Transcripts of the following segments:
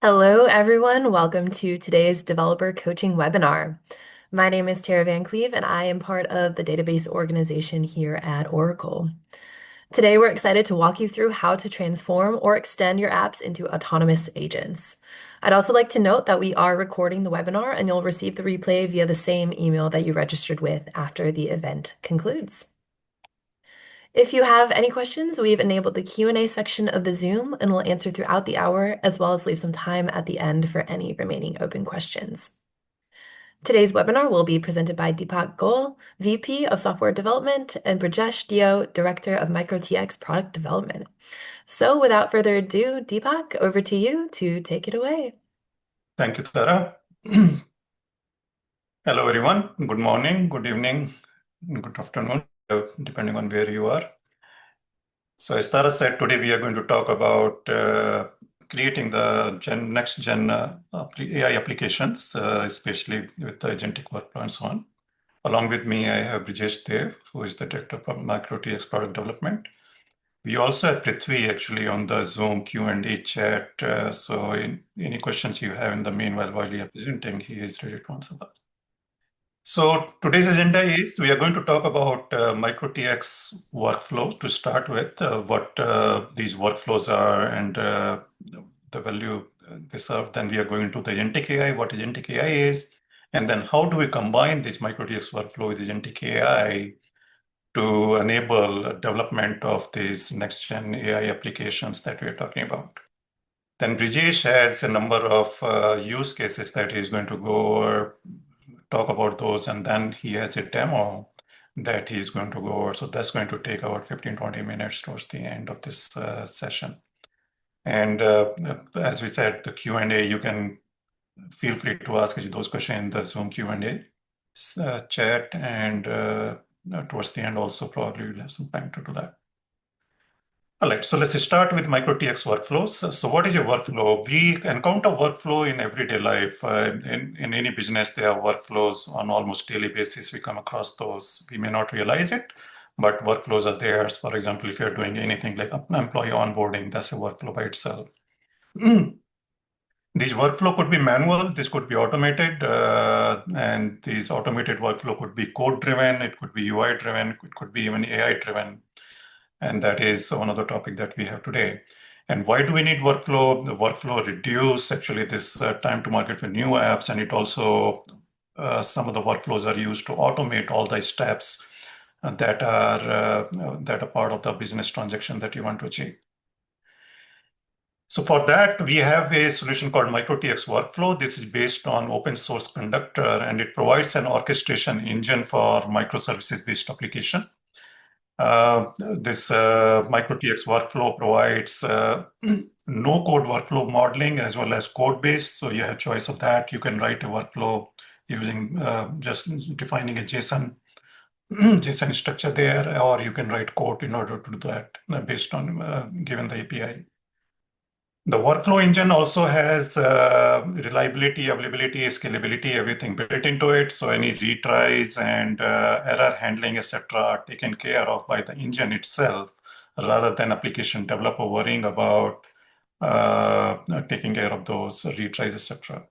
Hello, everyone. Welcome to today's developer coaching webinar. My name is Tara Van Cleve, and I am part of the database organization here at Oracle. Today, we're excited to walk you through how to transform or extend your apps into autonomous agents. I'd also like to note that we are recording the webinar, and you'll receive the replay via the same email that you registered with after the event concludes. If you have any questions, we've enabled the Q&A section of the Zoom and we'll answer throughout the hour, as well as leave some time at the end for any remaining open questions. Today's webinar will be presented by Deepak Goel, VP of Software Development, and Brajesh Dio, Director of MicroTx Product Development. So without further ado, Deepak, over to you to take it away. Thank you, Tara. Hello, everyone. Good morning, good evening, good afternoon, depending on where you are. So as Tara said, today we are going to talk about creating the next-gen AI applications, especially with the agentic workflow and so on. Along with me, I have Brijesh Dev, who is the Director of MicroTx Product Development. We also have Prithvi actually on the Zoom Q&A chat. So any questions you have in the meanwhile while we are presenting, he is ready to answer that. So today's agenda is we are going to talk about MicroTx workflow to start with, what these workflows are and the value they serve. Then we are going to the Agentic AI, what Agentic AI is, and then how do we combine this MicroTx workflow with Agentic AI to enable development of these next-gen AI applications that we are talking about. Then Brijesh has a number of use cases that he's going to go over, talk about those, and then he has a demo that he's going to go over. So that's going to take about 15-20 minutes towards the end of this session. And as we said, the Q&A, you can feel free to ask those questions in the Zoom Q&A chat, and towards the end also probably we'll have some time to do that. All right, so let's start with MicroTx workflows. So what is a workflow? We encounter workflow in everyday life. In any business, there are workflows on almost daily basis. We come across those. We may not realize it, but workflows are there. So for example, if you're doing anything like employee onboarding, that's a workflow by itself. These workflow could be manual, this could be automated, and these automated workflow could be code-driven, it could be UI-driven, it could be even AI-driven. And that is one of the topic that we have today. And why do we need workflow? The workflow reduce actually this time to market for new apps, and it also, some of the workflows are used to automate all the steps that are part of the business transaction that you want to achieve. So for that, we have a solution called MicroTx Workflow. This is based on open source Conductor, and it provides an orchestration engine for microservices-based application. This MicroTx Workflow provides no-code workflow modeling as well as code-based. So you have choice of that. You can write a workflow using just defining a JSON structure there, or you can write code in order to do that based on given the API. The workflow engine also has reliability, availability, scalability, everything built into it. So any retries and error handling, etc., are taken care of by the engine itself, rather than application developer worrying about taking care of those retries, etc.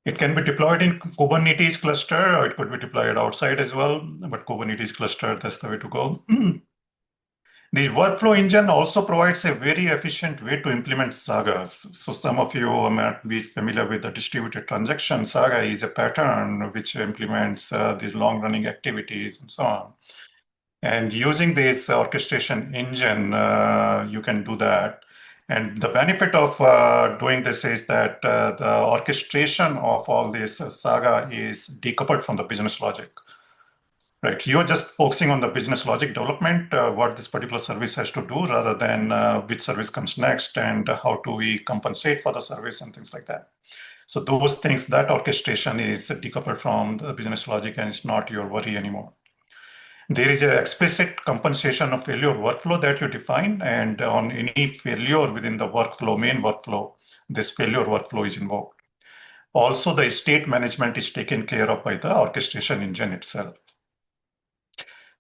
It can be deployed in Kubernetes cluster, or it could be deployed outside as well. But Kubernetes cluster, that's the way to go. The workflow engine also provides a very efficient way to implement sagas. So some of you might be familiar with the distributed transaction. Saga is a pattern which implements these long-running activities and so on. And using this orchestration engine, you can do that. And the benefit of doing this is that the orchestration of all this saga is decoupled from the business logic. Right, you're just focusing on the business logic development, what this particular service has to do, rather than which service comes next and how do we compensate for the service and things like that. So those things, that orchestration is decoupled from the business logic, and it's not your worry anymore. There is an explicit compensation of failure workflow that you define, and on any failure within the workflow, main workflow, this failure workflow is invoked. Also, the state management is taken care of by the orchestration engine itself.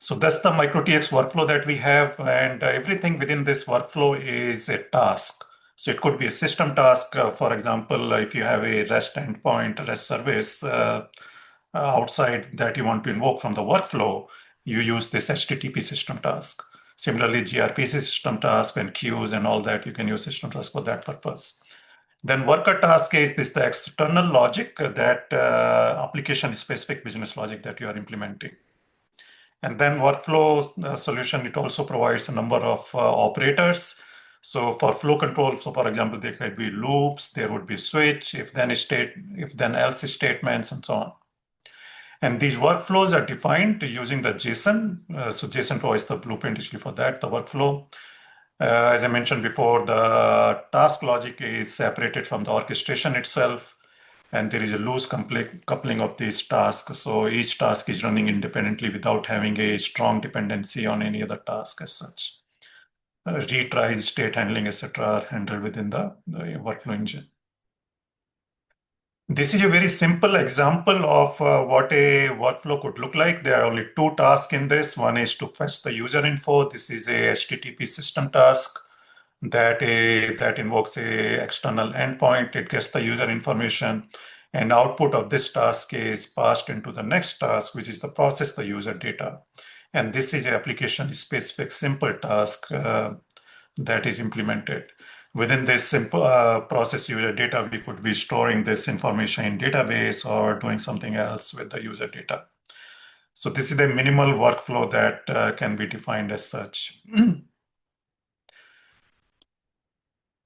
So that's the MicroTx workflow that we have, and everything within this workflow is a task. So it could be a system task. For example, if you have a REST endpoint, REST service outside that you want to invoke from the workflow, you use this HTTP system task. Similarly, gRPC system task and queues and all that, you can use system task for that purpose. Then worker task is this the external logic that application specific business logic that you are implementing. And then workflow solution, it also provides a number of operators. So for flow control, so for example, there could be loops, there would be switch, if then else statements, and so on. And these workflows are defined using the JSON. So JSON provides the blueprint actually for that, the workflow. As I mentioned before, the task logic is separated from the orchestration itself, and there is a loose coupling of these tasks. So each task is running independently without having a strong dependency on any other task as such. Retries, state handling, etc., are handled within the workflow engine. This is a very simple example of what a workflow could look like. There are only two tasks in this. One is to fetch the user info. This is a HTTP system task that invokes a external endpoint. It gets the user information, and output of this task is passed into the next task, which is to process the user data. And this is an application-specific simple task that is implemented. Within this simple process user data, we could be storing this information in database or doing something else with the user data. So this is the minimal workflow that can be defined as such.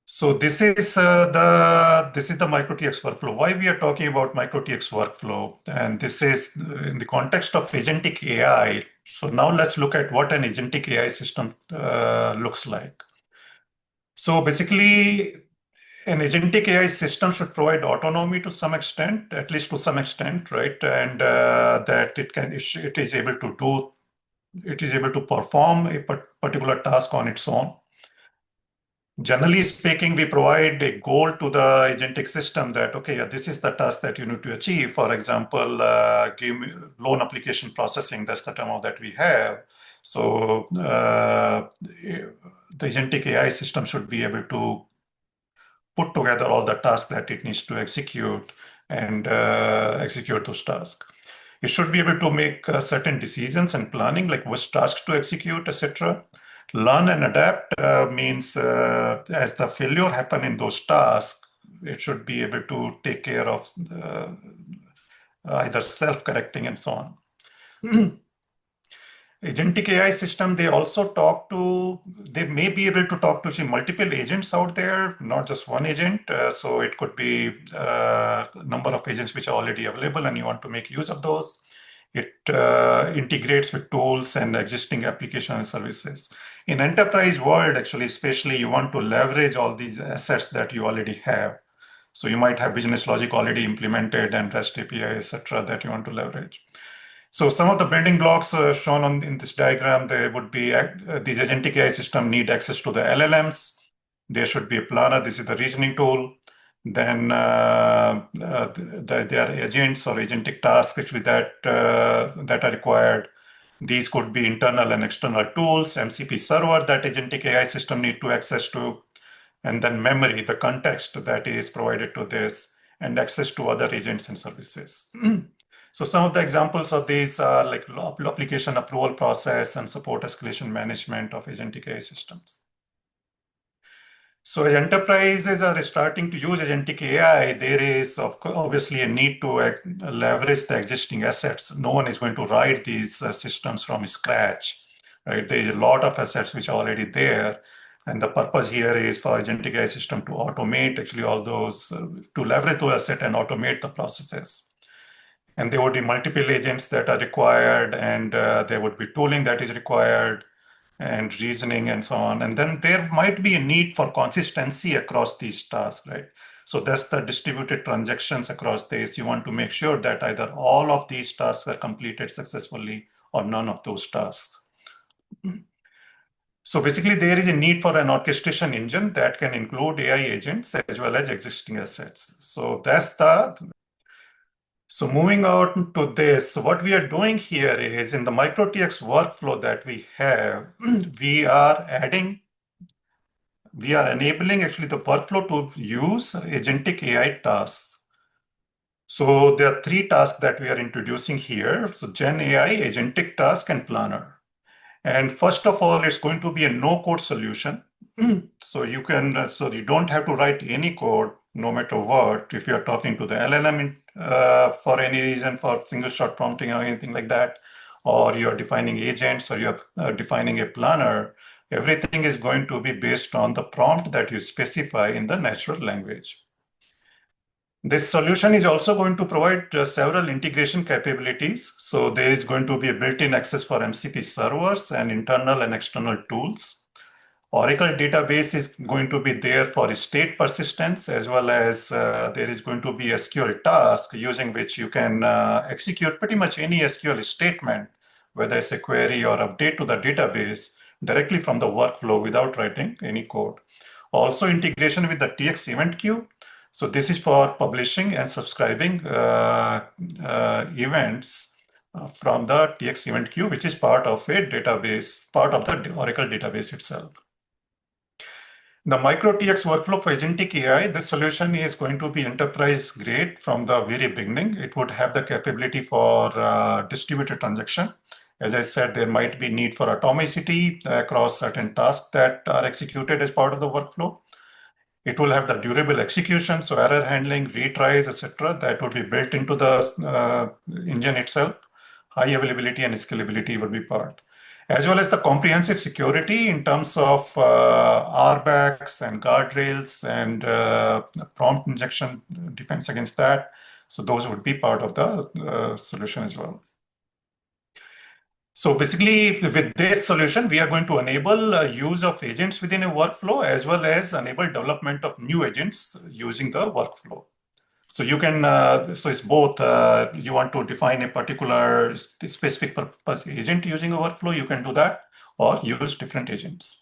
So this is the MicroTx workflow. Why we are talking about MicroTx workflow, and this is in the context of agentic AI. So now let's look at what an agentic AI system looks like. So basically, an agentic AI system should provide autonomy to some extent, at least to some extent, right? And that it is able to perform a particular task on its own. Generally speaking, we provide a goal to the agentic system that, okay, yeah, this is the task that you need to achieve. For example, give me loan application processing, that's the term that we have. So the agentic AI system should be able to put together all the tasks that it needs to execute and execute those tasks. It should be able to make certain decisions and planning, like which tasks to execute, etc. Learn and adapt means as the failure happen in those tasks, it should be able to take care of either self-correcting and so on. Agentic AI system, they may be able to talk to multiple agents out there, not just one agent. So it could be a number of agents which are already available and you want to make use of those. It integrates with tools and existing application and services. In enterprise world, actually, especially you want to leverage all these assets that you already have. So you might have business logic already implemented and REST API, etc., that you want to leverage. So some of the building blocks shown in this diagram, there would be these agentic AI system need access to the LLMs. There should be a planner. This is the reasoning tool. Then there are agents or agentic tasks actually that are required. These could be internal and external tools, MCP server that agentic AI system need to access to, and then memory, the context that is provided to this, and access to other agents and services. So some of the examples of these are like application approval process and support escalation management of agentic AI systems. So as enterprises are starting to use agentic AI, there is obviously a need to leverage the existing assets. No one is going to write these systems from scratch, right? There is a lot of assets which are already there. And the purpose here is for agentic AI system to automate actually all those, to leverage those assets and automate the processes. And there would be multiple agents that are required, and there would be tooling that is required, and reasoning, and so on. And then there might be a need for consistency across these tasks, right? So that's the distributed transactions across this. You want to make sure that either all of these tasks are completed successfully or none of those tasks. So basically, there is a need for an orchestration engine that can include AI agents as well as existing assets. So moving on to this, what we are doing here is in the MicroTx workflow that we have, we we are enabling actually the workflow to use agentic AI tasks. So there are three tasks that we are introducing here. So Gen AI, agentic task, and planner. And first of all, it's going to be a no-code solution. So so you don't have to write any code, no matter what. If you're talking to the LLM for any reason, for single shot prompting or anything like that, or you're defining agents or you're defining a planner, everything is going to be based on the prompt that you specify in the natural language. This solution is also going to provide several integration capabilities. So there is going to be a built-in access for MCP servers and internal and external tools. Oracle database is going to be there for state persistence, as well as there is going to be SQL task using which you can execute pretty much any SQL statement, whether it's a query or update to the database directly from the workflow without writing any code. Also integration with the TX event queue. So this is for publishing and subscribing events from the TX event queue, which is part of a database, part of the Oracle database itself. The MicroTx workflow for agentic AI, this solution is going to be enterprise grade from the very beginning. It would have the capability for distributed transaction. As I said, there might be need for atomicity across certain tasks that are executed as part of the workflow. It will have the durable execution, so error handling, retries, etc. That would be built into the engine itself. High availability and scalability would be part, as well as the comprehensive security in terms of RBACs and guardrails and prompt injection defense against that. So those would be part of the solution as well. So basically, with this solution, we are going to enable use of agents within a workflow, as well as enable development of new agents using the workflow. So you can, so it's both, you want to define a particular specific purpose agent using a workflow, you can do that, or use different agents.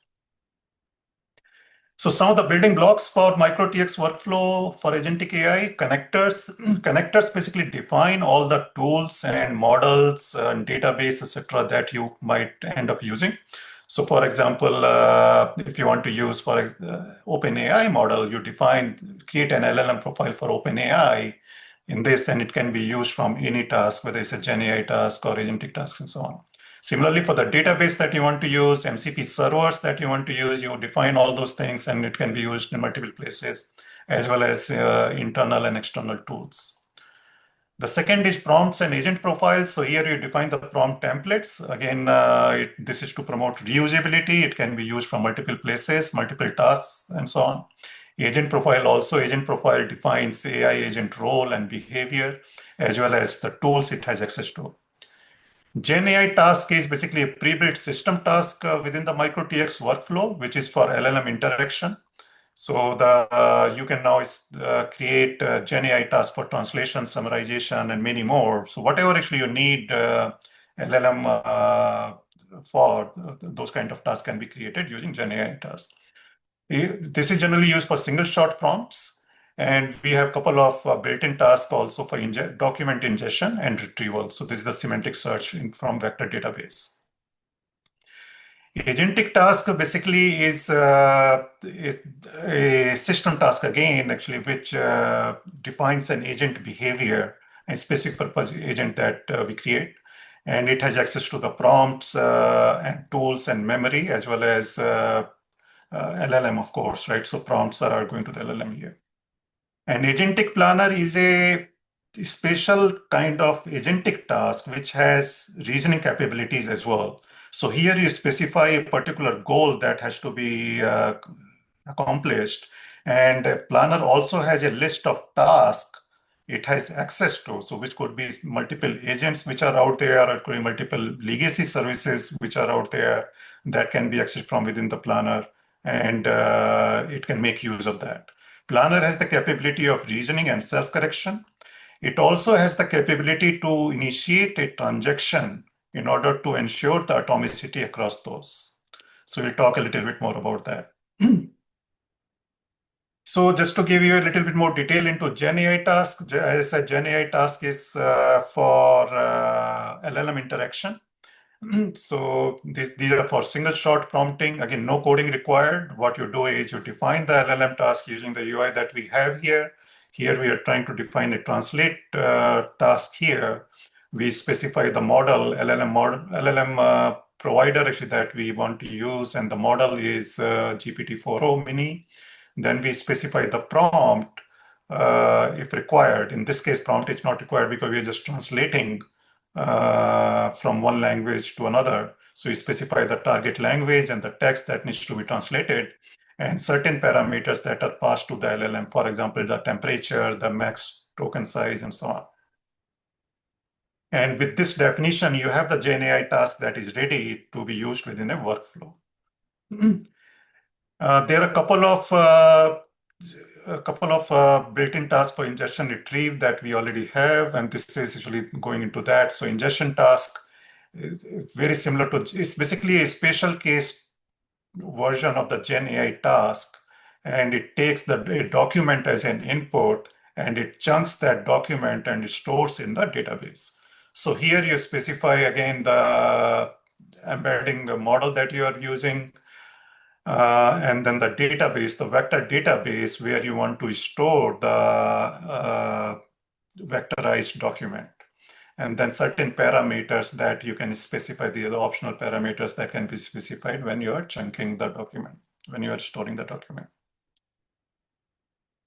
So some of the building blocks for MicroTx workflow for agentic AI connectors. Connectors basically define all the tools and models and database, etc., that you might end up using. So for example, if you want to use for OpenAI model, you create an LLM profile for OpenAI in this, and it can be used from any task, whether it's a Gen AI task or agentic task and so on. Similarly, for the database that you want to use, MCP servers that you want to use, you define all those things and it can be used in multiple places, as well as internal and external tools. The second is prompts and agent profiles. So here you define the prompt templates. Again, this is to promote reusability. It can be used from multiple places, multiple tasks, and so on. Agent profile defines AI agent role and behavior, as well as the tools it has access to. Gen AI task is basically a pre-built system task within the MicroTx workflow, which is for LLM interaction. So you can now create Gen AI task for translation, summarization, and many more. So whatever actually you need LLM for, those kind of tasks can be created using Gen AI tasks. This is generally used for single shot prompts. And we have a couple of built-in tasks also for document ingestion and retrieval. So this is the semantic search from vector database. Agentic task basically is a system task again, actually, which defines an agent behavior, a specific purpose agent that we create. And it has access to the prompts and tools and memory, as well as LLM, of course, right? So prompts are going to the LLM here. An agentic planner is a special kind of agentic task which has reasoning capabilities as well. So here you specify a particular goal that has to be accomplished, and a planner also has a list of tasks it has access to, so which could be multiple agents which are out there, or it could be multiple legacy services which are out there that can be accessed from within the planner, and it can make use of that. Planner has the capability of reasoning and self-correction. It also has the capability to initiate a transaction in order to ensure the atomicity across those. So we'll talk a little bit more about that. So just to give you a little bit more detail into Gen AI task, as I said, Gen AI task is for LLM interaction. So these are for single shot prompting. Again, no coding required. What you do is you define the LLM task using the UI that we have here. Here we are trying to define a translate task here. We specify the model, LLM provider actually that we want to use, and the model is GPT-4o mini. Then we specify the prompt if required. In this case, prompt is not required because we are just translating from one language to another. So you specify the target language and the text that needs to be translated, and certain parameters that are passed to the LLM, for example, the temperature, the max token size, and so on. And with this definition, you have the GenAI task that is ready to be used within a workflow. There are a couple of built-in tasks for ingestion retrieve that we already have, and this is actually going into that. So ingestion task is very similar to, it's basically a special case version of the Gen AI task, and it takes a document as an input, and it chunks that document and it stores in the database. So here you specify again the embedding model that you are using, and then the database, the vector database where you want to store the vectorized document. And then certain parameters that you can specify, the other optional parameters that can be specified when you are chunking the document, when you are storing the document.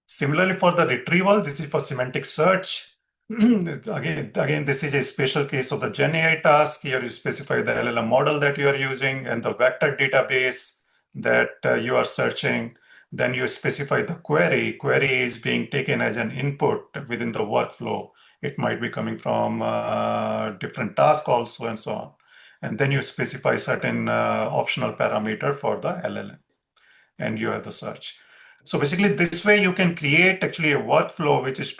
Similarly, for the retrieval, this is for semantic search. Again, this is a special case of the Gen AI task. Here you specify the LLM model that you are using and the vector database that you are searching. Then you specify the query. Query is being taken as an input within the workflow. It might be coming from different tasks also and so on. And then you specify certain optional parameter for the LLM, and you have the search. So basically, this way you can create actually a workflow which is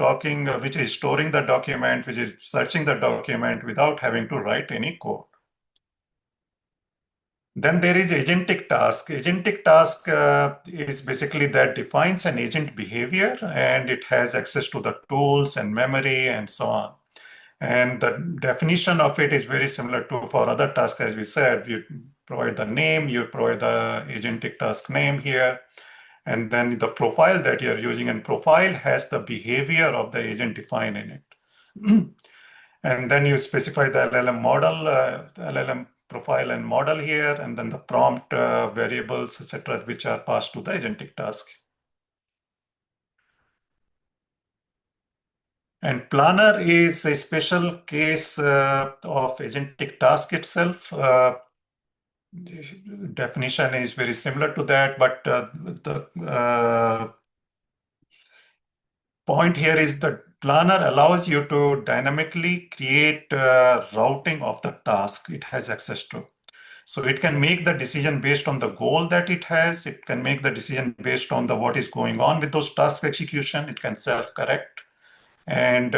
which is storing the document, which is searching the document without having to write any code. Then there is agentic task. Agentic task is basically that defines an agent behavior, and it has access to the tools and memory and so on. And the definition of it is very similar to for other tasks, as we said. You provide the name, you provide the agentic task name here, and then the profile that you're using, and profile has the behavior of the agent defined in it. And then you specify the LLM model, LLM profile and model here, and then the prompt variables, etc., which are passed to the agentic task. And planner is a special case of agentic task itself. Definition is very similar to that, but the point here is that planner allows you to dynamically create routing of the task it has access to. So it can make the decision based on the goal that it has. It can make the decision based on what is going on with those task execution. It can self-correct, and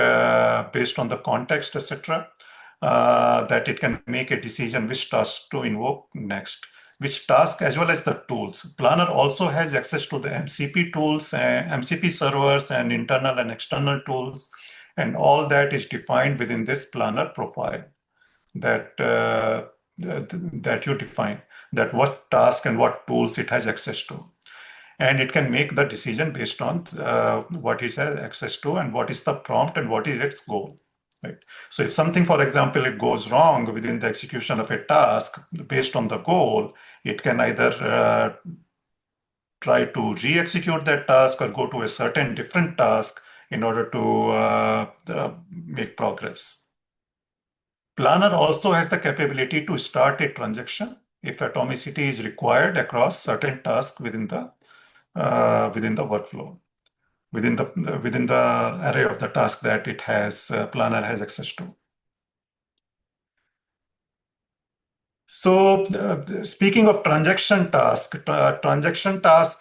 based on the context, etc., that it can make a decision which task to invoke next, which task, as well as the tools. Planner also has access to the MCP tools, MCP servers, and internal and external tools, and all that is defined within this planner profile that that you define, that what task and what tools it has access to. And it can make the decision based on what it has access to and what is the prompt and what is its goal. Right. So if something, for example, it goes wrong within the execution of a task based on the goal, it can either try to re-execute that task or go to a certain different task in order to make progress. Planner also has the capability to start a transaction if atomicity is required across certain tasks within the workflow, within the array of the task that it has planner has access to. So speaking of transaction task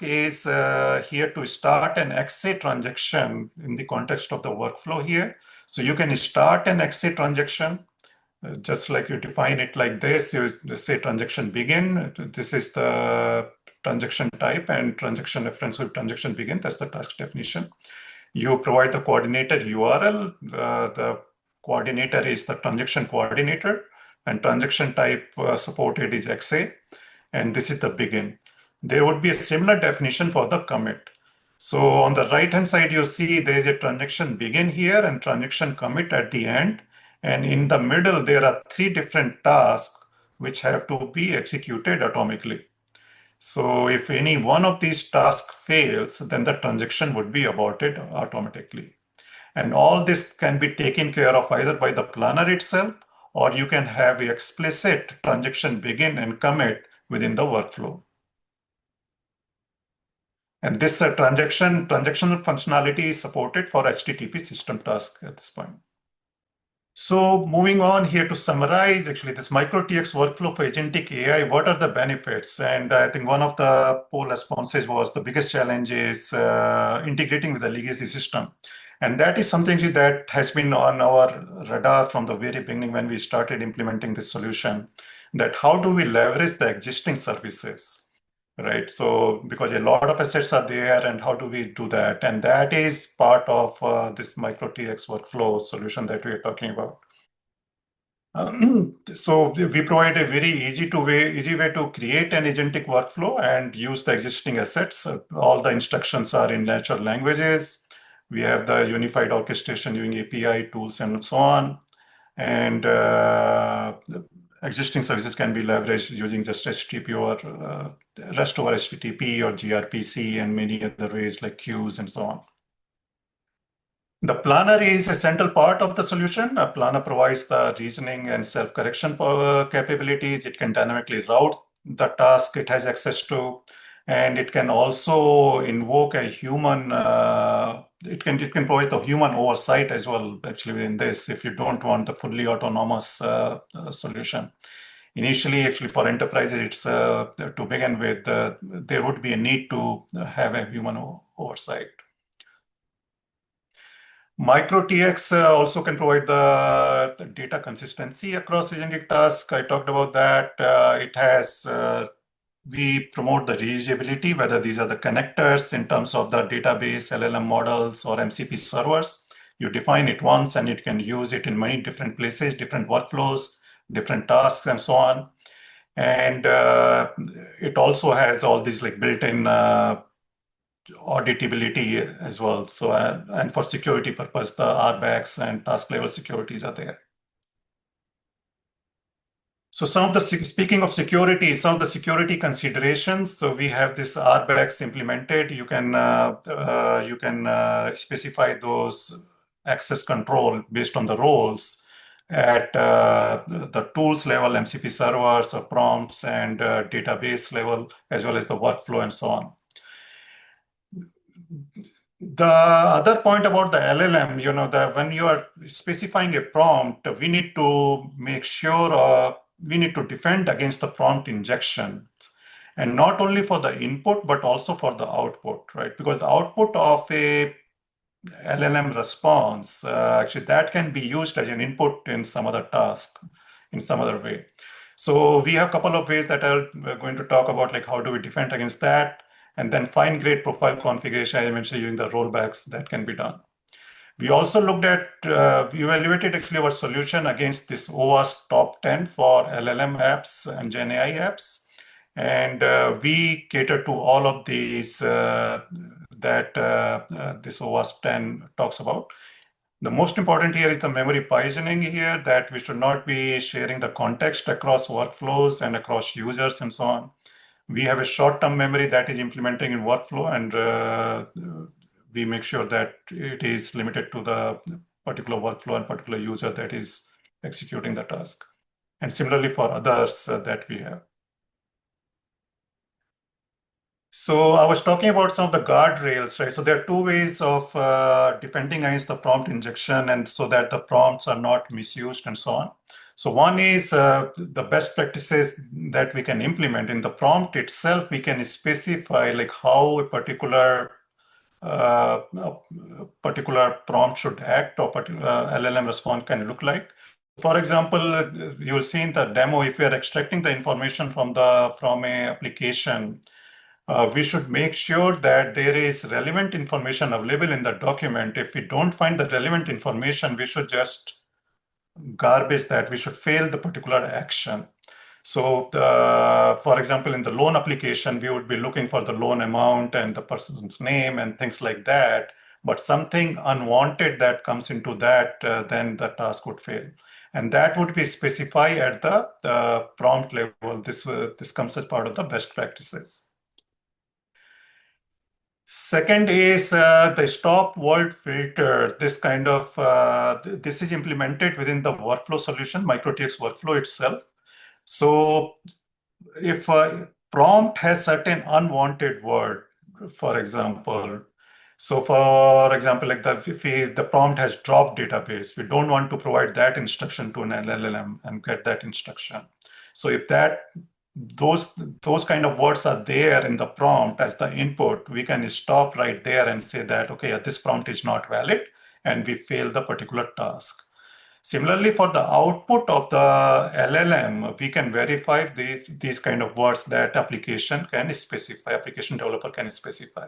is here to start and exit transaction in the context of the workflow here. So you can start and exit transaction just like you define it like this. You just say transaction begin. This is the transaction type, and transaction reference with transaction begin. That's the task definition. You provide the coordinator URL. The coordinator is the transaction coordinator and transaction type supported is XA, and this is the begin. There would be a similar definition for the commit. So on the right-hand side, you see there is a transaction begin here and transaction commit at the end. And in the middle, there are three different tasks which have to be executed atomically. So if any one of these tasks fails, then the transaction would be aborted automatically. And all this can be taken care of either by the planner itself, or you can have explicit transaction begin and commit within the workflow. And this transactional functionality is supported for HTTP system tasks at this point. So moving on here to summarize, actually, this MicroTx workflow for agentic AI, what are the benefits? And I think one of the poll responses was the biggest challenge is integrating with the legacy system. And that is something that has been on our radar from the very beginning when we started implementing this solution, that how do we leverage the existing services? Right. So because a lot of assets are there, and how do we do that? And that is part of this MicroTx workflow solution that we are talking about. So we provide a very easy way to create an agentic workflow and use the existing assets. All the instructions are in natural languages. We have the unified orchestration using API tools and so on. And existing services can be leveraged using just HTTP or REST over HTTP or gRPC and many other ways like queues and so on. The planner is a central part of the solution. A planner provides the reasoning and self-correction capabilities. It can dynamically route the task it has access to, and it can also invoke a human. It can provide the human oversight as well. Actually, in this, if you don't want the fully autonomous solution. Initially, actually, for enterprises, it's to begin with, there would be a need to have a human oversight. MicroTx also can provide the data consistency across agentic tasks. I talked about that. We promote the reusability, whether these are the connectors in terms of the database, LLM models, or MCP servers. You define it once and you can use it in many different places, different workflows, different tasks, and so on. And it also has all these like built-in auditability as well. So, and for security purpose, the RBACs and task level securities are there. So speaking of security, some of the security considerations. So we have this RBACs implemented. You can specify those access control based on the roles at the tools level, MCP servers or prompts, and database level, as well as the workflow and so on. The other point about the LLM, that when you are specifying a prompt, we need to make sure we need to defend against the prompt injection. And not only for the input, but also for the output, right? Because the output of a LLM response, actually that can be used as an input in some other task, in some other way. So we have a couple of ways that we're going to talk about, like how do we defend against that? And then fine-grained profile configuration, I mentioned using the rollbacks that can be done. We also looked at, we evaluated actually our solution against this OWASP top 10 for LLM apps and Gen AI apps. And we cater to all of these that this OWASP 10 talks about. The most important here is the memory poisoning here, that we should not be sharing the context across workflows and across users and so on. We have a short-term memory that is implementing in workflow, and we make sure that it is limited to the particular workflow and particular user that is executing the task. And similarly for others that we have. So I was talking about some of the guardrails, right? So there are two ways of defending against the prompt injection, and so that the prompts are not misused and so on. So one is the best practices that we can implement in the prompt itself. We can specify like how a particular prompt should act, or particular LLM response can look like. For example, you will see in the demo, if we are extracting the information from a application, we should make sure that there is relevant information available in the document. If we don't find the relevant information, we should just garbage that we should fail the particular action. So, for example, in the loan application, we would be looking for the loan amount and the person's name and things like that. But something unwanted that comes into that, then the task would fail. And that would be specified at the prompt level. This comes as part of the best practices. Second is the stop word filter. This is implemented within the workflow solution, MicroTx workflow itself. So if a prompt has certain unwanted word, for example, like if the prompt has drop database, we don't want to provide that instruction to an LLM and get that instruction. So if those kind of words are there in the prompt as the input, we can stop right there and say that, okay, this prompt is not valid, and we fail the particular task. Similarly, for the output of the LLM, we can verify these kind of words that application developer can specify.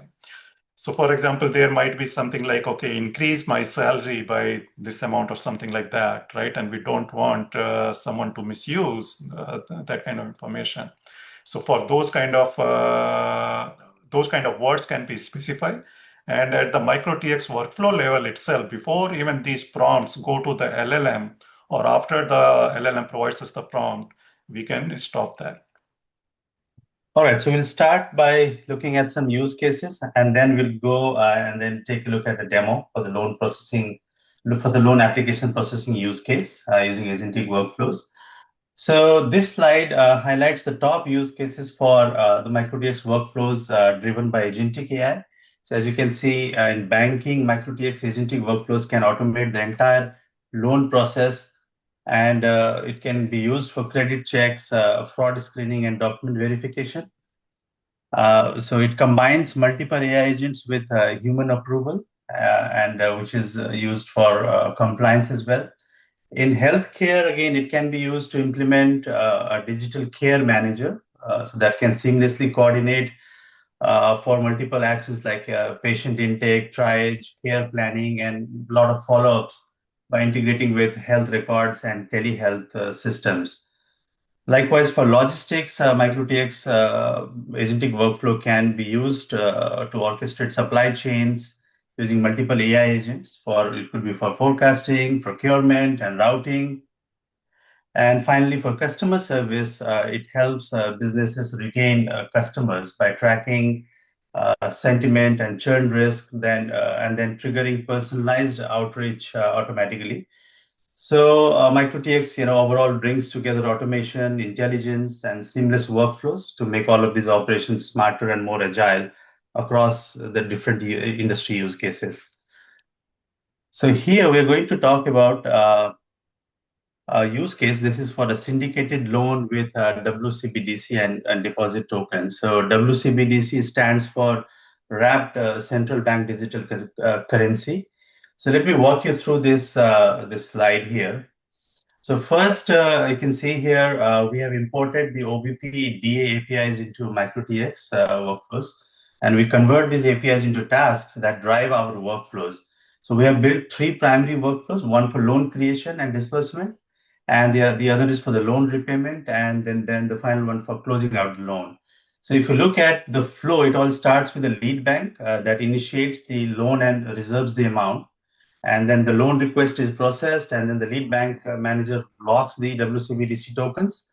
So for example, there might be something like, okay, increase my salary by this amount or something like that, right? And we don't want someone to misuse that kind of information. So for those kind of words can be specified. And at the MicroTx workflow level itself, before even these prompts go to the LLM or after the LLM provides us the prompt, we can stop that. All right, so we'll start by looking at some use cases, and then we'll go and then take a look at a demo for the loan processing, for the loan application processing use case using agentic workflows. So this slide highlights the top use cases for the MicroTx workflows driven by agentic AI. So as you can see in banking, MicroTx agentic workflows can automate the entire loan process, and it can be used for credit checks, fraud screening, and document verification. So it combines multiple AI agents with human approval, and which is used for compliance as well. In healthcare, again, it can be used to implement a digital care manager, so that can seamlessly coordinate for multiple actions like patient intake, triage, care planning, and a lot of follow-ups by integrating with health records and telehealth systems. Likewise, for logistics, MicroTx agentic workflow can be used to orchestrate supply chains using multiple AI agents. It could be for forecasting, procurement, and routing. And finally, for customer service, it helps businesses retain customers by tracking sentiment and churn risk, and then triggering personalized outreach automatically. So MicroTx, overall brings together automation, intelligence, and seamless workflows to make all of these operations smarter and more agile across the different industry use cases. So here we're going to talk about use case. This is for a syndicated loan with WCBDC and deposit token. So WCBDC stands for Wrapped Central Bank Digital Currency. So let me walk you through this slide here. So first, you can see here, we have imported the OBP DA APIs into MicroTx workflows, and we convert these APIs into tasks that drive our workflows. So we have built three primary workflows, one for loan creation and disbursement, and the other is for the loan repayment, and then the final one for closing out the loan. So if you look at the flow, it all starts with a lead bank that initiates the loan and reserves the amount. And then the loan request is processed, and then the lead bank manager locks the WCBDC tokens.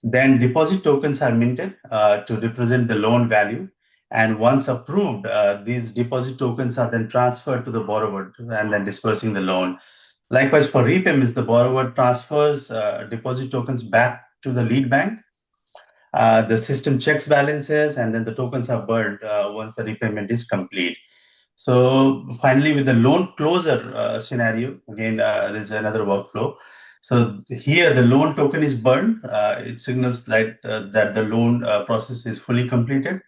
Then deposit tokens are minted to represent the loan value. And once approved, these deposit tokens are then transferred to the borrower and then dispersing the loan. Likewise, for repayments, the borrower transfers deposit tokens back to the lead bank. The system checks balances, and then the tokens are burned once the repayment is complete. So finally, with the loan closer scenario, again, there's another workflow. So here, the loan token is burned. It signals that the loan process is fully completed.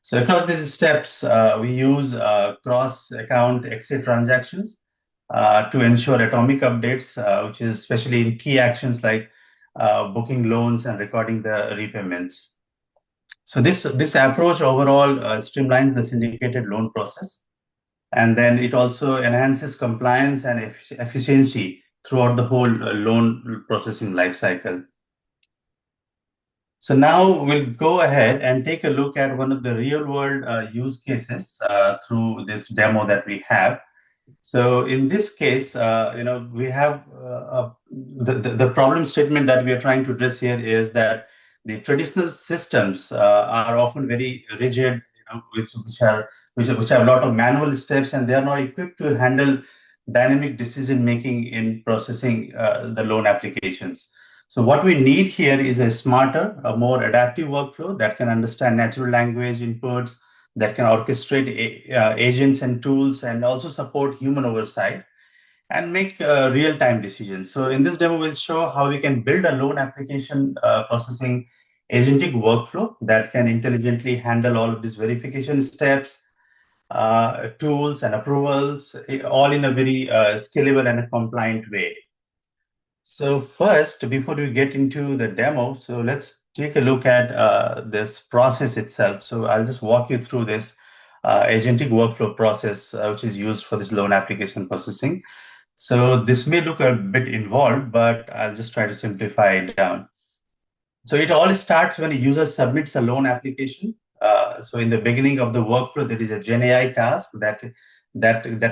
So across these steps, we use cross-account exit transactions to ensure atomic updates, which is especially in key actions like booking loans and recording the repayments. So this approach overall streamlines the syndicated loan process, and then it also enhances compliance and efficiency throughout the whole loan processing lifecycle. So now we'll go ahead and take a look at one of the real world use cases through this demo that we have. So in this case, we have the problem statement that we are trying to address here is that the traditional systems are often very rigid, which have a lot of manual steps, and they are not equipped to handle dynamic decision making in processing the loan applications. So what we need here is a smarter, a more adaptive workflow that can understand natural language inputs, that can orchestrate agents and tools, and also support human oversight and make real-time decisions. So in this demo, we'll show how we can build a loan application processing agentic workflow that can intelligently handle all of these verification steps, tools and approvals, all in a very scalable and a compliant way. So first, before we get into the demo, so let's take a look at this process itself. So I'll just walk you through this agentic workflow process, which is used for this loan application processing. So this may look a bit involved, but I'll just try to simplify it down. So it all starts when a user submits a loan application. So in the beginning of the workflow, there is a Gen AI task that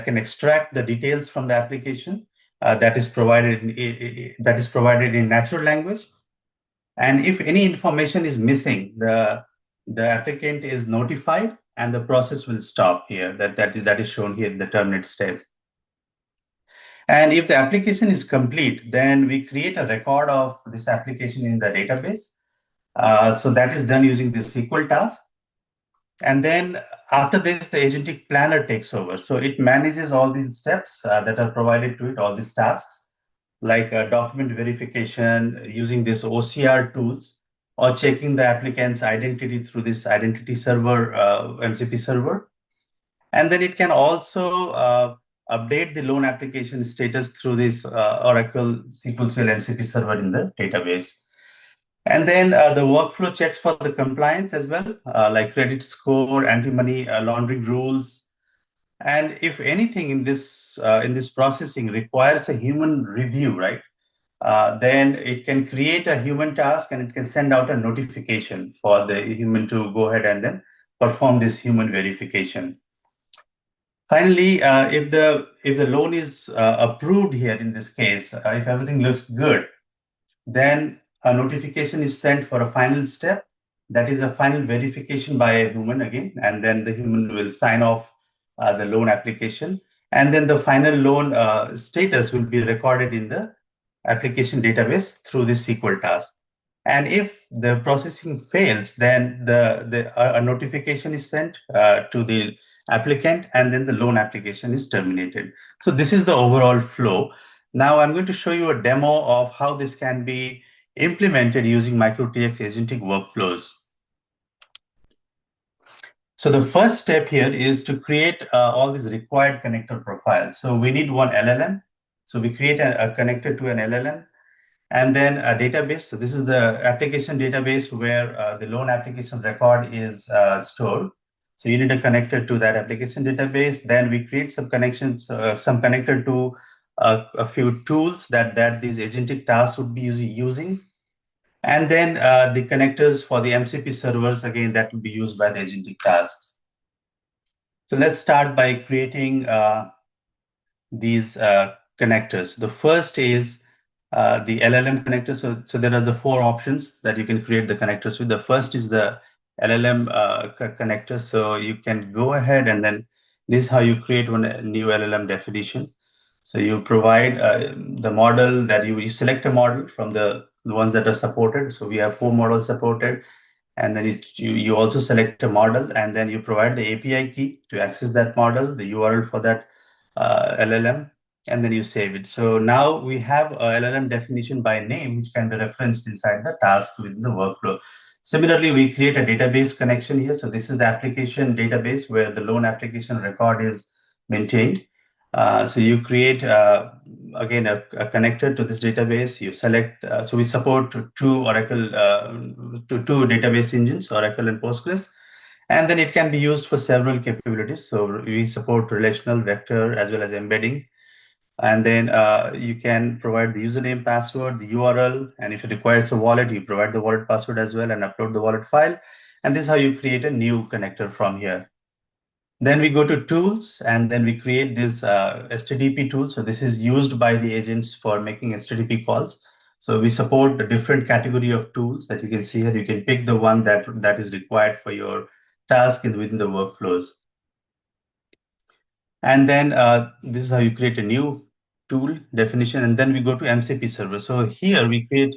can extract the details from the application that is provided in natural language. And if any information is missing, the applicant is notified, and the process will stop here. That is shown here in the terminate step. And if the application is complete, then we create a record of this application in the database. So that is done using this SQL task. And then after this, the agentic planner takes over. So it manages all these steps that are provided to it, all these tasks, like document verification using this OCR tools, or checking the applicant's identity through this identity server, MCP server. And then it can also update the loan application status through this Oracle SQL Server MCP server in the database. And then the workflow checks for the compliance as well, like credit score, anti-money laundering rules. And if anything in this processing requires a human review, right, then it can create a human task and it can send out a notification for the human to go ahead and then perform this human verification. Finally, if the loan is approved here in this case, if everything looks good, then a notification is sent for a final step. That is a final verification by a human again, and then the human will sign off the loan application. And then the final loan status will be recorded in the application database through this SQL task. And if the processing fails, then a notification is sent to the applicant, and then the loan application is terminated. So this is the overall flow. Now I'm going to show you a demo of how this can be implemented using MicroTx agentic workflows. So the first step here is to create all these required connector profiles. So we need one LLM. So we create a connector to an LLM, and then a database. So this is the application database where the loan application record is stored. So you need a connector to that application database. Then we create some connections, some connector to a few tools that these agentic tasks would be using. And then the connectors for the MCP servers, again, that will be used by the agentic tasks. So let's start by creating these connectors. The first is the LLM connector. So there are the four options that you can create the connectors with. The first is the LLM connector. So you can go ahead and then this is how you create one new LLM definition. So you provide the model that you select a model from the ones that are supported. So we have 4 models supported. And then you also select a model, and then you provide the API key to access that model, the URL for that LLM, and then you save it. So now we have a LLM definition by name, which can be referenced inside the task within the workflow. Similarly, we create a database connection here. So this is the application database where the loan application record is maintained. So you create, again, a connector to this database. You select, so we support two database engines, Oracle and Postgres. And then it can be used for several capabilities. So we support relational, vector, as well as embedding. And then you can provide the username, password, the URL, and if it requires a wallet, you provide the wallet password as well and upload the wallet file. And this is how you create a new connector from here. Then we go to tools, and then we create this HTTP tool. So this is used by the agents for making HTTP calls. So we support a different category of tools that you can see here. You can pick the one that is required for your task within the workflows. And then this is how you create a new tool definition. And then we go to MCP server. So here we create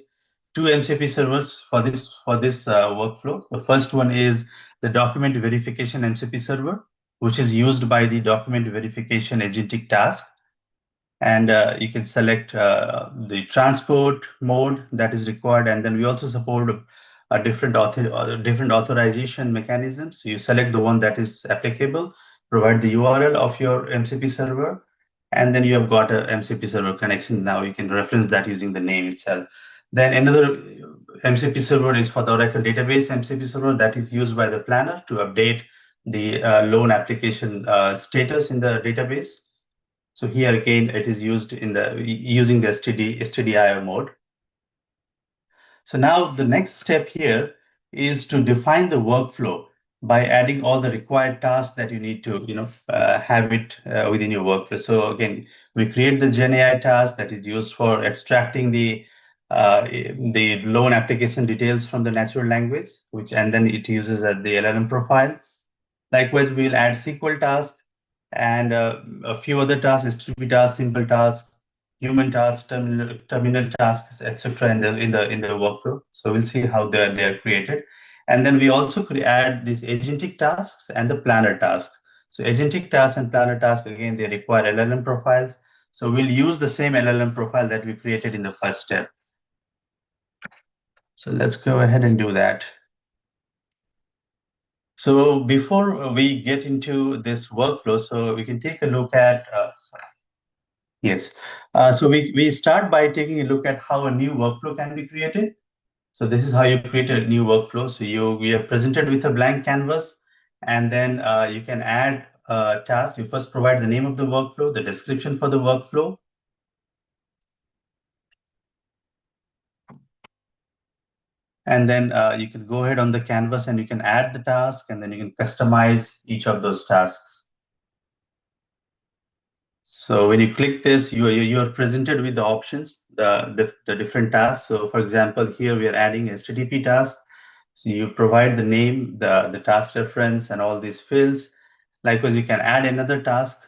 two MCP servers for this workflow. The first one is the document verification MCP server, which is used by the document verification agentic task. And you can select the transport mode that is required. And then we also support a different authorization mechanisms. So you select the one that is applicable, provide the URL of your MCP server, and then you have got a MCP server connection. Now you can reference that using the name itself. Then another MCP server is for the Oracle database MCP server that is used by the planner to update the loan application status in the database. So here again, it is used in using the STDIO mode. So now the next step here is to define the workflow by adding all the required tasks that you need to, have it within your workflow. So again, we create the Gen AI task that is used for extracting the loan application details from the natural language, and then it uses the LLM profile. Likewise, we'll add SQL tasks and a few other tasks, HTTP tasks, simple tasks, human tasks, terminal tasks, etc. in the workflow. So we'll see how they're created. And then we also could add these agentic tasks and the planner tasks. So agentic tasks and planner tasks, again, they require LLM profiles. So we'll use the same LLM profile that we created in the first step. So let's go ahead and do that. So before we get into this workflow, so we can take a look at, yes. So we start by taking a look at how a new workflow can be created. So this is how you create a new workflow. So we are presented with a blank canvas, and then you can add a task. You first provide the name of the workflow, the description for the workflow. And then you can go ahead on the canvas and you can add the task, and then you can customize each of those tasks. So when you click this, you are presented with the options, the different tasks. So for example, here we are adding HTTP task. So you provide the name, the task reference, and all these fields. Likewise, you can add another task.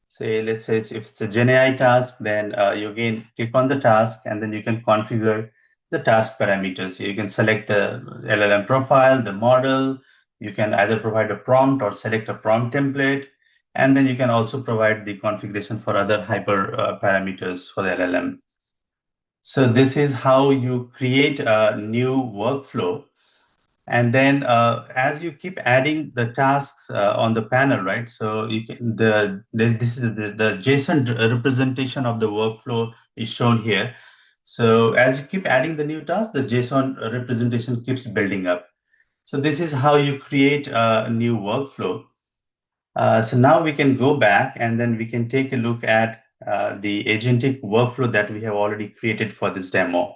Say, let's say if it's a Gen AI task, then you again click on the task, and then you can configure the task parameters. So you can select the LLM profile, the model. You can either provide a prompt or select a prompt template. And then you can also provide the configuration for other hyper parameters for the LLM. So this is how you create a new workflow. And then as you keep adding the tasks on the panel, right? So you can, this is the JSON representation of the workflow is shown here. So as you keep adding the new task, the JSON representation keeps building up. So this is how you create a new workflow. So now we can go back and then we can take a look at the agentic workflow that we have already created for this demo.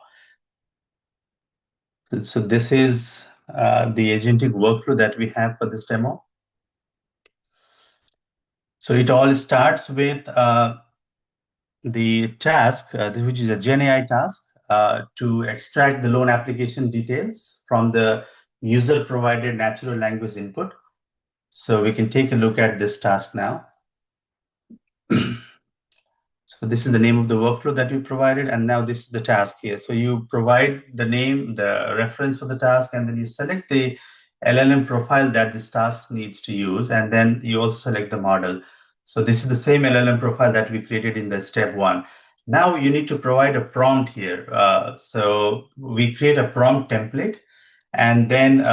So this is the agentic workflow that we have for this demo. So it all starts with the task, which is a Gen AI task, to extract the loan application details from the user-provided natural language input. So we can take a look at this task now. So this is the name of the workflow that we provided, and now this is the task here. So you provide the name, the reference for the task, and then you select the LLM profile that this task needs to use, and then you also select the model. So this is the same LLM profile that we created in the step one. Now you need to provide a prompt here. So we create a prompt template, and then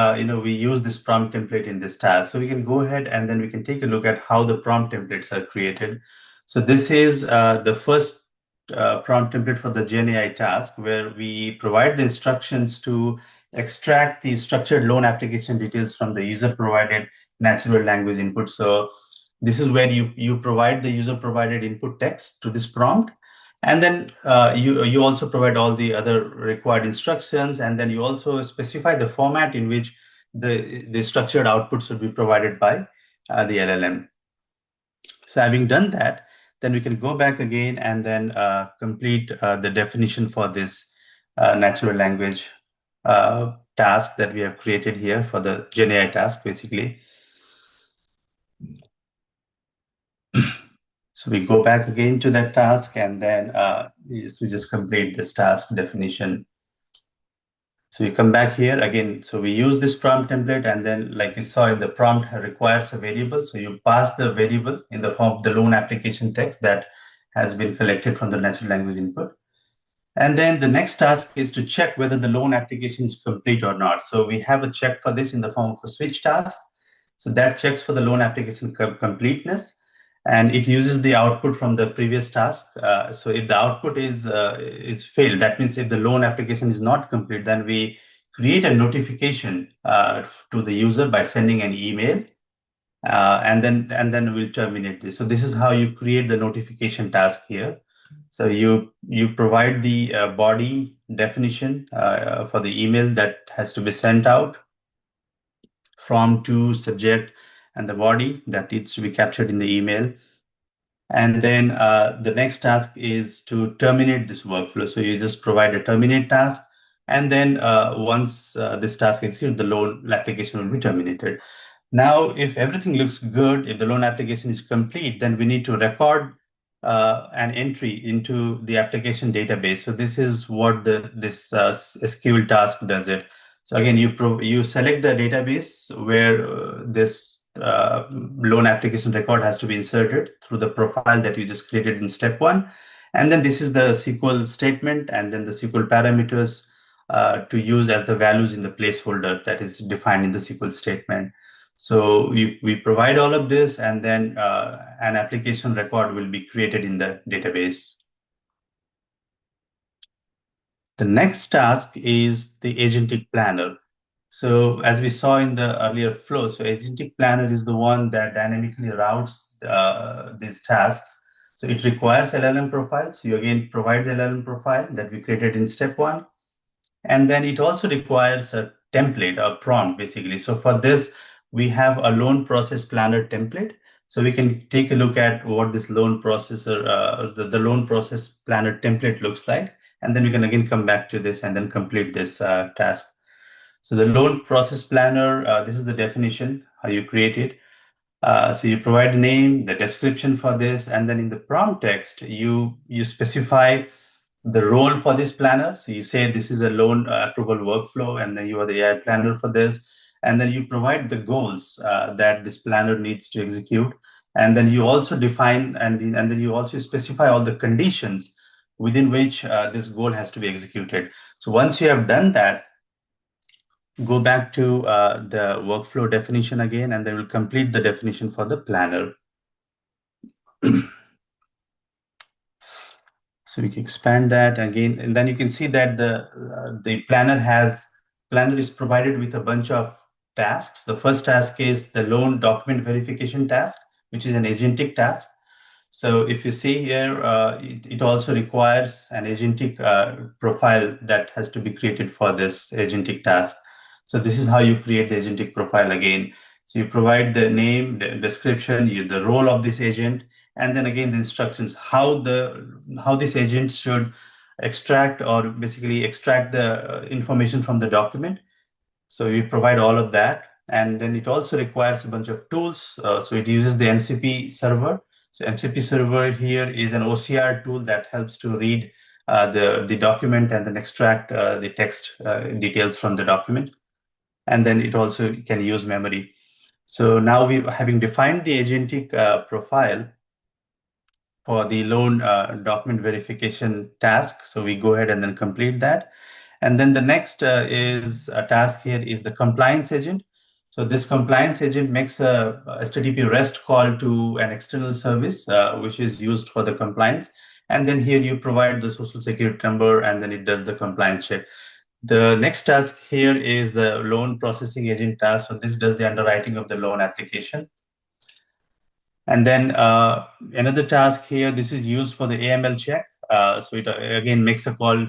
we use this prompt template in this task. So we can go ahead and then we can take a look at how the prompt templates are created. So this is the first prompt template for the Gen AI task, where we provide the instructions to extract the structured loan application details from the user provided natural language input. So This is where you provide the user provided input text to this prompt. And then you also provide all the other required instructions, and then you also specify the format in which the structured outputs will be provided by the LLM. So having done that, then we can go back again and then complete the definition for this natural language task that we have created here for the GenAI task, basically. So we go back again to that task, and then we just complete this task definition. So we come back here again. So we use this prompt template, and then like you saw, the prompt requires a variable. So you pass the variable in the form of the loan application text that has been collected from the natural language input. And then the next task is to check whether the loan application is complete or not. So we have a check for this in the form of a switch task. So that checks for the loan application completeness, and it uses the output from the previous task. So if the output is failed, that means if the loan application is not complete, then we create a notification to the user by sending an email, and then we'll terminate this. So this is how you create the notification task here. So you provide the body definition for the email that has to be sent out, from, to, subject, and the body that needs to be captured in the email. And then the next task is to terminate this workflow. So you just provide a terminate task, and then once this task is executed, the loan application will be terminated. Now, if everything looks good, if the loan application is complete, then we need to record an entry into the application database. So this is what this SQL task does it. So again, you select the database where this loan application record has to be inserted through the profile that you just created in step 1. And then this is the SQL statement, and then the SQL parameters to use as the values in the placeholder that is defined in the SQL statement. So we provide all of this, and then an application record will be created in the database. The next task is the agentic planner. So as we saw in the earlier flow, so agentic planner is the one that dynamically routes these tasks. So it requires LLM profiles. So you again provide the LLM profile that we created in step 1. And then it also requires a template, a prompt, basically. So for this, we have a loan process planner template. So we can take a look at what this loan processor, the loan process planner template looks like. And then we can again come back to this and then complete this task. So the loan process planner, this is the definition, how you create it. So you provide the name, the description for this, and then in the prompt text, you specify the role for this planner. So you say this is a loan approval workflow, and then you are the AI planner for this. And then you provide the goals that this planner needs to execute. And then you also define, and then you also specify all the conditions within which this goal has to be executed. So once you have done that, go back to the workflow definition again, and then we'll complete the definition for the planner. So we can expand that again, and then you can see that the planner is provided with a bunch of tasks. The first task is the loan document verification task, which is an agentic task. So if you see here, it also requires an agentic profile that has to be created for this agentic task. So this is how you create the agentic profile again. So you provide the name, the description, the role of this agent, and then again the instructions how this agent should extract or basically extract the information from the document. So we provide all of that, and then it also requires a bunch of tools. So it uses the MCP server. So MCP server here is an OCR tool that helps to read the document and then extract the text details from the document. And then it also can use memory. So now we having defined the agentic profile for the loan document verification task. So we go ahead and then complete that. And then the next is a task here is the compliance agent. So this compliance agent makes a HTTP REST call to an external service, which is used for the compliance. And then here you provide the social security number, and then it does the compliance check. The next task here is the loan processing agent task. So this does the underwriting of the loan application. And then another task here, this is used for the AML check. So it again makes a call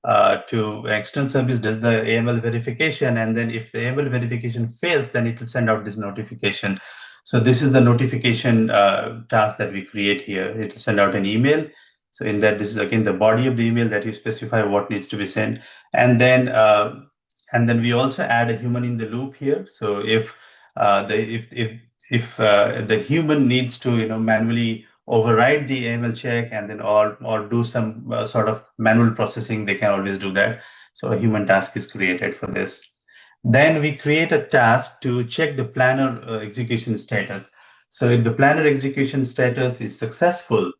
to external service, does the AML verification, and then if the AML verification fails, then it will send out this notification. So this is the notification task that we create here. It will send out an email. So in that, this is again the body of the email that you specify what needs to be sent, and then we also add a human in the loop here. So if the human needs to manually override the AML check and then or do some sort of manual processing, they can always do that. So a human task is created for this. Then we create a task to check the planner execution status. So if the planner execution status is successful,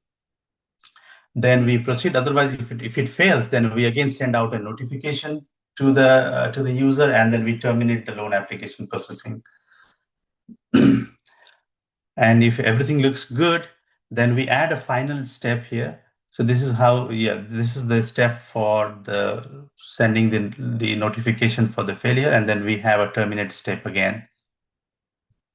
then we proceed. Otherwise, if it fails, then we again send out a notification to the user, and then we terminate the loan application processing. And if everything looks good, then we add a final step here. So this is how, this is the step for the sending the notification for the failure, and then we have a terminate step again.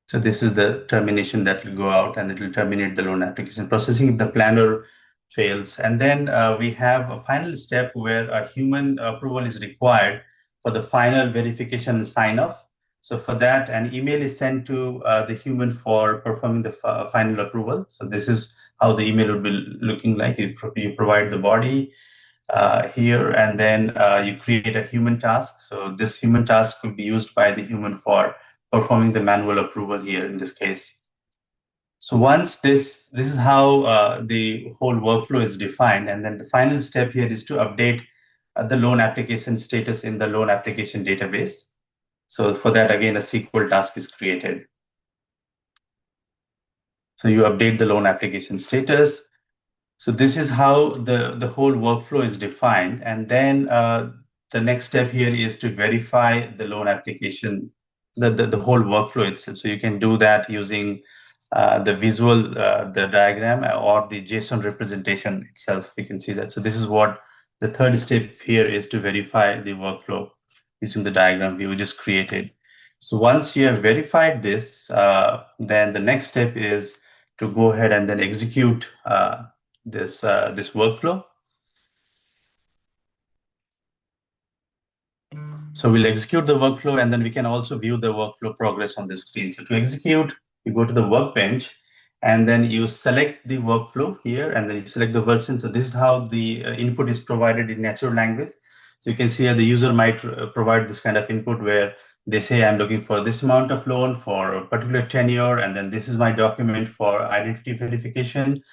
So this is the termination that will go out, and it will terminate the loan application processing if the planner fails. And then we have a final step where a human approval is required for the final verification and sign off. So for that, an email is sent to the human for performing the final approval. So this is how the email would be looking like. You provide the body here, and then you create a human task. So this human task could be used by the human for performing the manual approval here in this case. So once this is how the whole workflow is defined, and then the final step here is to update the loan application status in the loan application database. So for that, again, a SQL task is created. So you update the loan application status. So this is how the whole workflow is defined. And then the next step here is to verify the loan application, the whole workflow itself. So you can do that using the visual, the diagram, or the JSON representation itself. We can see that. So this is what the third step here is, to verify the workflow using the diagram we just created. So once you have verified this, then the next step is to go ahead and then execute this workflow. So we'll execute the workflow, and then we can also view the workflow progress on the screen. So to execute, you go to the workbench, and then you select the workflow here, and then you select the version. So this is how the input is provided in natural language. So you can see the user might provide this kind of input where they say, I'm looking for this amount of loan for a particular tenure, and then this is my document for identity verification.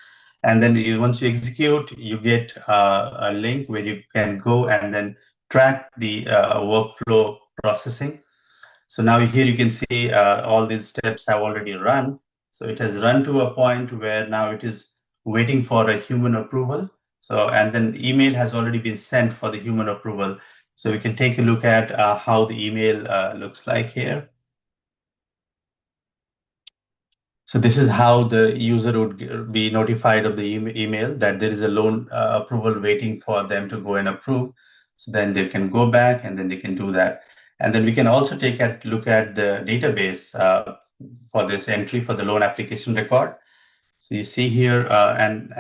And then once you execute, you get a link where you can go and then track the workflow processing. So now here you can see all these steps have already run. So it has run to a point where now it is waiting for a human approval. So, and then email has already been sent for the human approval. So we can take a look at how the email looks like here. So this is how the user would be notified of the email that there is a loan approval waiting for them to go and approve. So then they can go back and then they can do that. And then we can also take a look at the database for this entry for the loan application record. So you see here an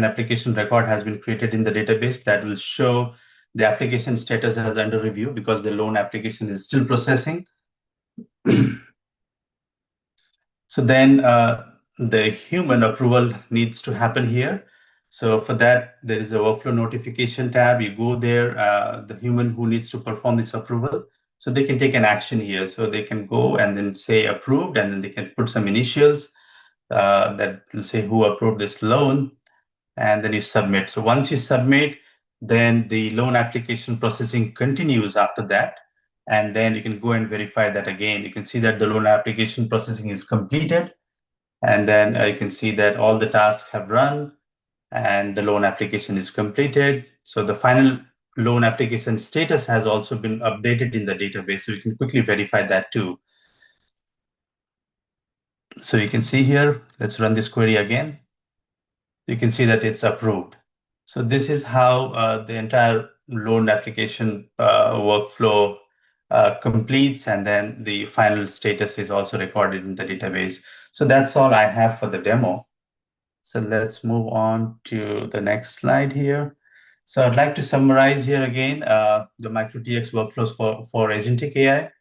application record has been created in the database that will show the application status as under review because the loan application is still processing. So then the human approval needs to happen here. So for that, there is a workflow notification tab. You go there, the human who needs to perform this approval. So they can take an action here. So they can go and then say approved, and then they can put some initials that will say who approved this loan, and then you submit. So once you submit, then the loan application processing continues after that. And then you can go and verify that again. You can see that the loan application processing is completed. And then you can see that all the tasks have run and the loan application is completed. So the final loan application status has also been updated in the database. So you can quickly verify that too. So you can see here, let's run this query again. You can see that it's approved. So this is how the entire loan application workflow completes, and then the final status is also recorded in the database. So that's all I have for the demo. So let's move on to the next slide here. So I'd like to summarize here again the MicroTx workflows for Agentic AI.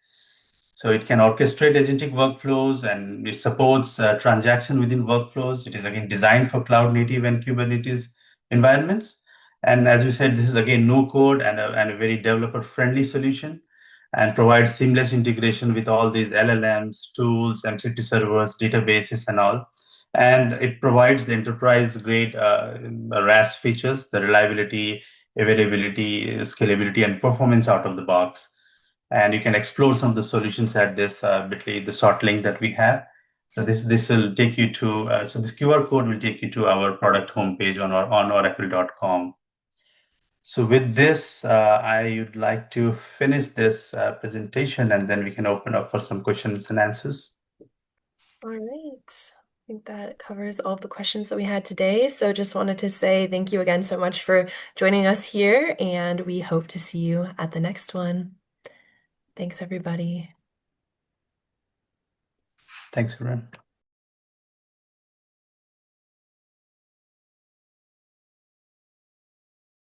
So it can orchestrate agentic workflows and it supports transaction within workflows. It is again designed for cloud native and Kubernetes environments. And as we said, this is again no code and a very developer friendly solution and provides seamless integration with all these LLMs, tools, MCP servers, databases, and all. And it provides the enterprise grade RAS features, the reliability, availability, scalability, and performance out of the box. And you can explore some of the solutions at this bit.ly, the short link that we have. So this will take you to, so this QR code will take you to our product homepage on oracle.com. So with this, I would like to finish this presentation and then we can open up for some questions and answers. All right. I think that covers all of the questions that we had today. So just wanted to say thank you again so much for joining us here, and we hope to see you at the next one. Thanks, everybody. Thanks, everyone.